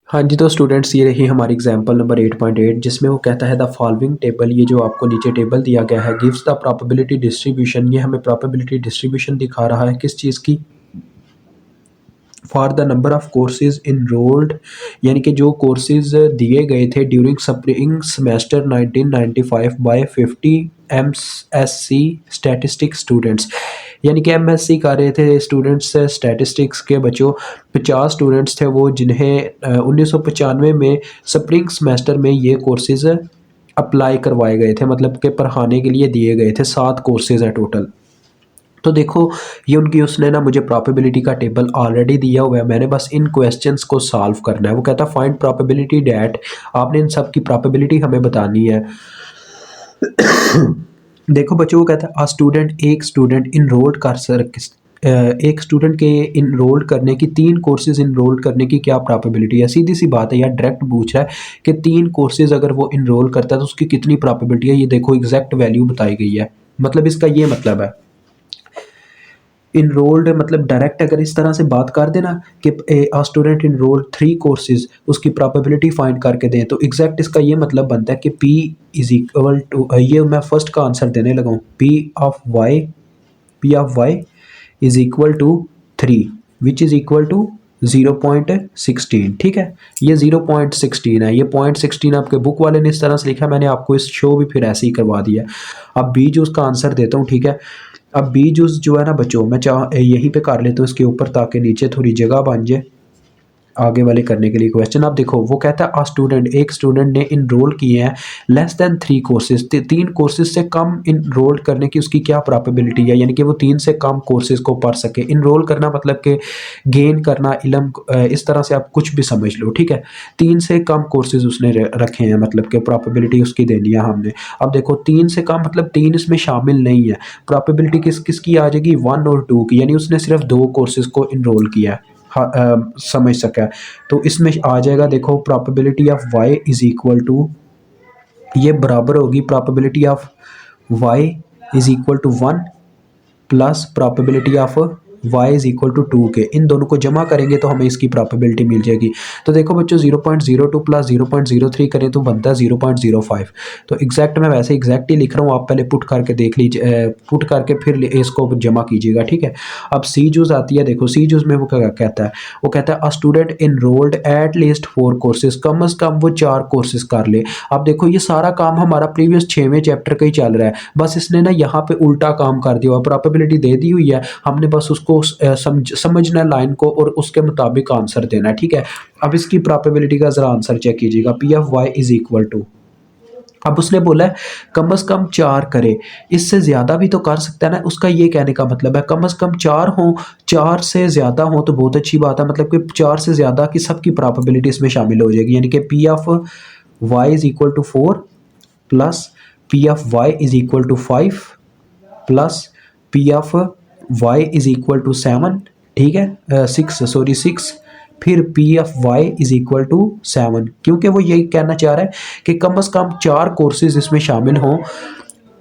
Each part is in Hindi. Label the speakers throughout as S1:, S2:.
S1: हाँ जी, तो स्टूडेंट्स ये रही हमारी एग्जांपल नंबर 8.8 जिसमें वो कहता है द फॉलोइंग टेबल, ये जो आपको नीचे टेबल दिया गया है, गिव्स द प्रोबेबिलिटी डिस्ट्रीब्यूशन, ये हमें प्रोबेबिलिटी डिस्ट्रीब्यूशन दिखा रहा है किस चीज़ की, for the number of courses enrolled, यानी कि जो कोर्सेज दिए गए थे during spring semester 1995 by 50 MSc statistics students, यानी कि एमएससी कर रहे थे स्टूडेंट्स स्टैटिस्टिक्स के बच्चों, 50 स्टूडेंट्स थे वो जिन्हें 1995 में स्प्रिंग सेमेस्टर में ये कोर्सेज अप्लाई करवाए गए थे, मतलब कि पढ़ाने के लिए दिए गए थे। 7 कोर्सेज हैं टोटल। तो देखो ये उनकी उसने ना मुझे प्रोबेबिलिटी का टेबल ऑलरेडी दिया हुआ है, मैंने बस इन क्वेश्चंस को सॉल्व करना है। वो कहता है फाइंड प्रोबेबिलिटी डैट, आपने इन सब की प्रोबेबिलिटी हमें बतानी है। देखो बच्चों, वो कहता है स्टूडेंट, एक स्टूडेंट इनरोल्ड कर एक स्टूडेंट के इनरोल्ड करने की, 3 कोर्सेज इनरोल करने की क्या प्रोबेबिलिटी है। सीधी सी बात है यार, डायरेक्ट पूछ रहा है कि 3 कोर्सेज अगर वो इनरोल करता है तो उसकी कितनी प्रोबेबिलिटी है। ये देखो एग्जैक्ट वैल्यू बताई गई है, मतलब इसका ये मतलब है इनरोल्ड, मतलब डायरेक्ट अगर इस तरह से बात कर देना कि स्टूडेंट इनरोल्ड 3 कोर्सेज, उसकी प्रोबेबिलिटी फाइंड करके दें, तो एग्जैक्ट इसका ये मतलब बनता है कि P इज इक्वल टू, ये मैं फर्स्ट का आंसर देने लगा हूँ, P of y is equal to 3 which is equal to 0.16। ठीक है, ये 0.16 है, ये 0.16 आपके बुक वाले ने इस तरह से लिखा है, मैंने आपको इस शो भी फिर ऐसे ही करवा दिया। अब बी जो उसका आंसर देता हूँ, ठीक है। अब बी जूस जो है ना बच्चों, मैं यहीं पे कर लेता हूँ इसके ऊपर, ताकि नीचे थोड़ी जगह बन जाए आगे वाले करने के लिए क्वेश्चन। आप देखो वो कहता है स्टूडेंट, एक स्टूडेंट ने इनरोल किए हैं लेस देन 3 कोर्सेज, 3 कोर्सेज से कम इनरोल करने की उसकी क्या प्रोबेबिलिटी है, यानी कि वो 3 से कम कोर्सेज को पढ़ सके। इनरोल करना मतलब कि गेन करना इलम, इस तरह से आप कुछ भी समझ लो, ठीक है। 3 से कम कोर्सेज उसने रखे हैं, मतलब कि प्रोबेबिलिटी उसकी देनी है हमने। अब देखो 3 से कम मतलब 3 इसमें शामिल नहीं है, प्रोबेबिलिटी किसकी आ जाएगी, 1 और 2 की, यानी उसने सिर्फ 2 कोर्सेज को इनरोल किया है। हाँ, समझ सका। तो इसमें आ जाएगा, देखो probability of y is equal to, ये बराबर होगी probability of y is equal to 1 plus probability of y is equal to 2 के, इन दोनों को जमा करेंगे तो हमें इसकी प्रोबेबिलिटी मिल जाएगी। तो देखो बच्चों 0.02 प्लस 0.03 करें तो बनता है 0.05। तो एग्जैक्ट मैं वैसे एग्जैक्ट ही लिख रहा हूँ, आप पहले पुट करके देख लीजिए, पुट करके फिर इसको जमा कीजिएगा, ठीक है। अब सी जूस आती है, देखो सी जूस में वो क्या कहता है, वो कहता है student enrolled at least 4 courses, कम अज कम वो 4 कोर्सेज कर ले। अब देखो ये सारा काम हमारा प्रीवियस 6वें चैप्टर का ही चल रहा है, बस इसने ना यहाँ पे उल्टा काम कर दिया, प्रोबेबिलिटी दे दी हुई है, हमने बस उसको समझना लाइन को और उसके मुताबिक आंसर देना है, ठीक है। अब इसकी प्रोबेबिलिटी का जरा आंसर चेक कीजिएगा, P of Y is equal to, अब उसने बोला है कम से कम 4 करे, इससे ज़्यादा भी तो कर सकता है ना, उसका ये कहने का मतलब है कम से कम 4 हो, 4 से ज़्यादा हो तो बहुत अच्छी बात है, मतलब कि 4 से ज़्यादा की सबकी प्रोबेबिलिटी इसमें शामिल हो जाएगी, यानी कि P of Y is equal to 4 plus P of Y is equal to 5 plus P of Y is equal to 7, ठीक है, 6 फिर P of Y is equal to 7, क्योंकि वो यही कहना चाह रहा है कि कम से कम 4 कोर्सेज इसमें शामिल हों,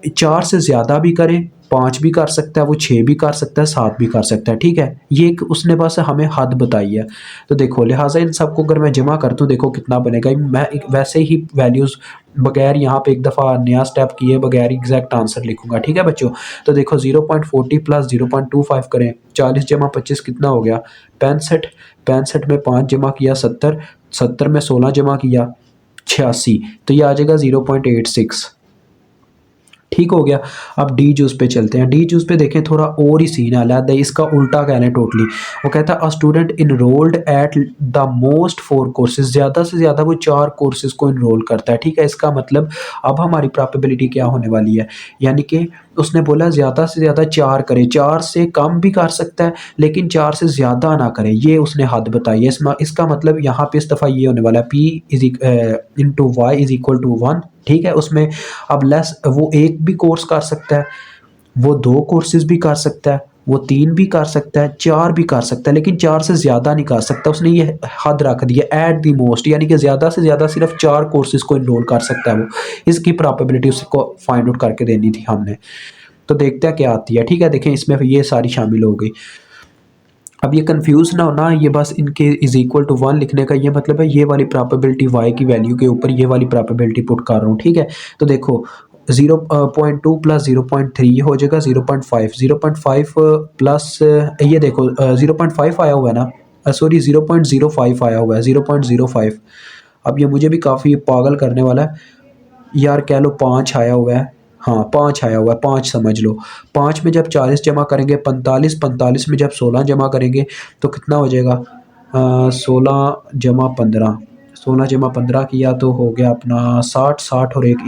S1: 4 से ज़्यादा भी करे, 5 भी कर सकता है, वो 6 भी कर सकता है, 7 भी कर सकता है, ठीक है। ये एक उसने बस हमें हद बताई है। तो देखो लिहाजा इन सबको अगर मैं जमा कर दूँ, देखो कितना बनेगा। मैं वैसे ही वैल्यूज़ बगैर यहाँ पे एक दफ़ा नया स्टेप किए बगैर एग्जैक्ट आंसर लिखूंगा, ठीक है बच्चों। तो देखो 0.40 प्लस 0.25 करें, 40 जमा 25 कितना हो गया 65, 65 में 5 जमा किया 70, 70 में 16 जमा किया 86, तो ये आ जाएगा 0.86, ठीक हो गया। अब डी जूस पे चलते हैं, डी जूस पे देखें थोड़ा और ही सीन अलग है, इसका उल्टा कह लें टोटली। वो कहता है student enrolled at the most 4 courses, ज़्यादा से ज़्यादा वो 4 कोर्सेज को इनरोल करता है, ठीक है। इसका मतलब अब हमारी प्रोबेबिलिटी क्या होने वाली है, यानी कि उसने बोला ज़्यादा से ज़्यादा 4 करे, 4 से कम भी कर सकता है लेकिन 4 से ज़्यादा ना करे, ये उसने हद बताई है। इसका मतलब यहाँ पे इस दफ़ा ये होने वाला है P is into Y is equal to 1, ठीक है। उसमें अब लेस, वो एक भी कोर्स कर सकता है, वो 2 कोर्सेज भी कर सकता है, वो 3 भी कर सकता है, 4 भी कर सकता है, लेकिन 4 से ज़्यादा नहीं कर सकता। उसने ये हद रख दिया एट दी मोस्ट, यानी कि ज़्यादा से ज़्यादा सिर्फ 4 कोर्सेज को इनरोल कर सकता है वो। इसकी प्रोबेबिलिटी उसको फाइंड आउट करके देनी थी हमने। तो देखते हैं क्या आती है, ठीक है। देखें इसमें ये सारी शामिल हो गई। अब ये कंफ्यूज ना होना, ये बस इनके इज इक्वल टू 1 लिखने का ये मतलब है ये वाली प्रोबेबिलिटी y की वैल्यू के ऊपर ये वाली प्रोबेबिलिटी पुट कर रहा हूँ, ठीक है। तो देखो 0.2 प्लस 0.3 ये हो जाएगा 0.5, 0.5 प्लस ये देखो 0.5 आया हुआ है ना, सॉरी 0.05 आया हुआ है, 0.05। अब ये मुझे भी काफ़ी पागल करने वाला है यार, कह लो 5 आया हुआ है, हाँ 5 आया हुआ है, 5 समझ लो। 5 में जब 40 जमा करेंगे 45, 45 में जब 16 जमा करेंगे तो कितना हो जाएगा, 16 जमा 15, 16 जमा 15 किया तो हो गया अपना 60, 60 और एक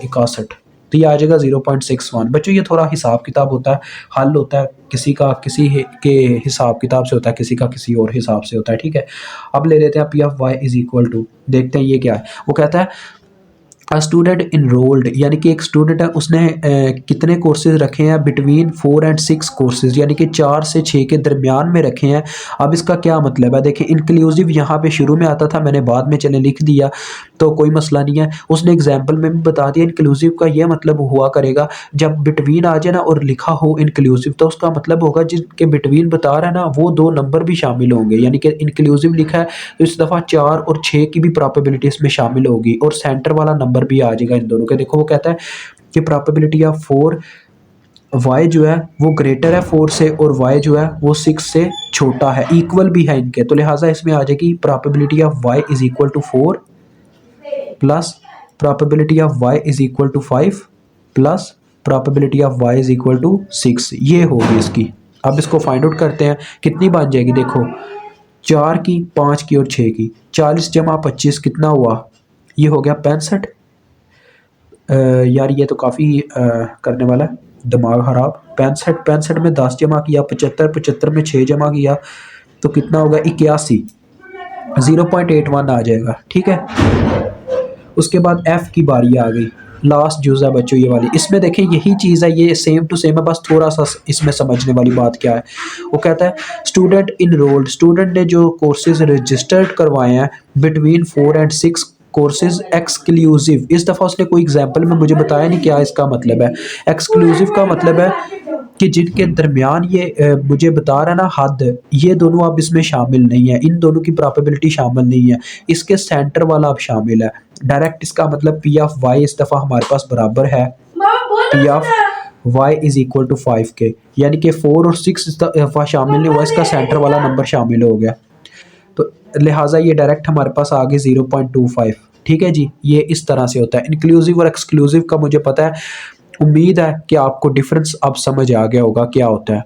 S1: 61, तो ये आ जाएगा 0.61। बच्चों ये थोड़ा हिसाब किताब होता है, हल होता है, किसी का के हिसाब किताब से होता है, किसी का किसी और हिसाब से होता है, ठीक है। अब ले लेते हैं P of Y is equal to, देखते हैं ये क्या है। वो कहता है अ स्टूडेंट इनरोल्ड, यानी कि एक स्टूडेंट है उसने कितने कोर्सेज रखे हैं, बिटवीन 4 एंड 6 कोर्सेज, यानी कि 4 से 6 के दरमियान में रखे हैं। अब इसका क्या मतलब है, देखिए इंक्लूसिव यहाँ पे शुरू में आता था, मैंने बाद में चले लिख दिया तो कोई मसला नहीं है, उसने एग्जाम्पल में भी बता दिया। इंक्लूसिव का ये मतलब हुआ करेगा जब बिटवीन आ जाए ना और लिखा हो इंक्लूसिव, तो उसका मतलब होगा जिनके बिटवीन बता रहा है ना वो दो नंबर भी शामिल होंगे, यानी कि इंक्लूसिव लिखा है तो इस दफ़ा 4 और 6 की भी प्रॉबिलिटी इसमें शामिल होगी और सेंटर वाला नंबर भी आ जाएगा इन दोनों के। देखो वो कहता है कि प्रोबेबिलिटी ऑफ 4 y जो है वो ग्रेटर है 4 से और y जो है वो 6 से छोटा है, इक्वल भी है इनके, तो लिहाजा इसमें आ जाएगी probability of y is equal to 4 plus probability of y is equal to 5 plus probability of y is equal to 6, ये होगी इसकी। अब इसको फाइंड आउट करते हैं कितनी बन जाएगी, देखो 4 की, 5 की और 6 की, 40 जमा 25 कितना हुआ, ये हो गया 65। यार ये तो काफ़ी करने वाला है दिमाग ख़राब। 65, 65 में 10 जमा किया, 75, 75 में 6 जमा किया तो कितना होगा 81, 0.81 आ जाएगा, ठीक है। उसके बाद एफ़ की बारी आ गई, लास्ट जुज़ है बच्चों ये वाली। इसमें देखें यही चीज़ है, ये सेम टू सेम है, बस थोड़ा सा इसमें समझने वाली बात क्या है। वो कहता है स्टूडेंट इनरोल्ड, स्टूडेंट ने जो कोर्सेज रजिस्टर्ड करवाए हैं बिटवीन 4 एंड 6 कोर्सेज एक्सक्लूसिव, इस दफ़ा उसने कोई एग्जांपल में मुझे बताया नहीं क्या इसका मतलब है। एक्सक्लूसिव का मतलब है कि जिनके दरमियान ये मुझे बता रहा है ना हद, ये दोनों अब इसमें शामिल नहीं है, इन दोनों की प्रोबेबिलिटी शामिल नहीं है, इसके सेंटर वाला अब शामिल है। डायरेक्ट इसका मतलब पी ऑफ वाई इस दफ़ा हमारे पास बराबर है P of y is equal to 5 के, यानी कि 4 और 6 इस दफ़ा शामिल नहीं हुआ, इसका सेंटर वाला नंबर शामिल हो गया, तो लिहाजा ये डायरेक्ट हमारे पास आ गए 0.25, ठीक है जी। ये इस तरह से होता है इंक्लूसिव और एक्सक्लूसिव का, मुझे पता है, उम्मीद है कि आपको डिफरेंस अब समझ आ गया होगा क्या होता है।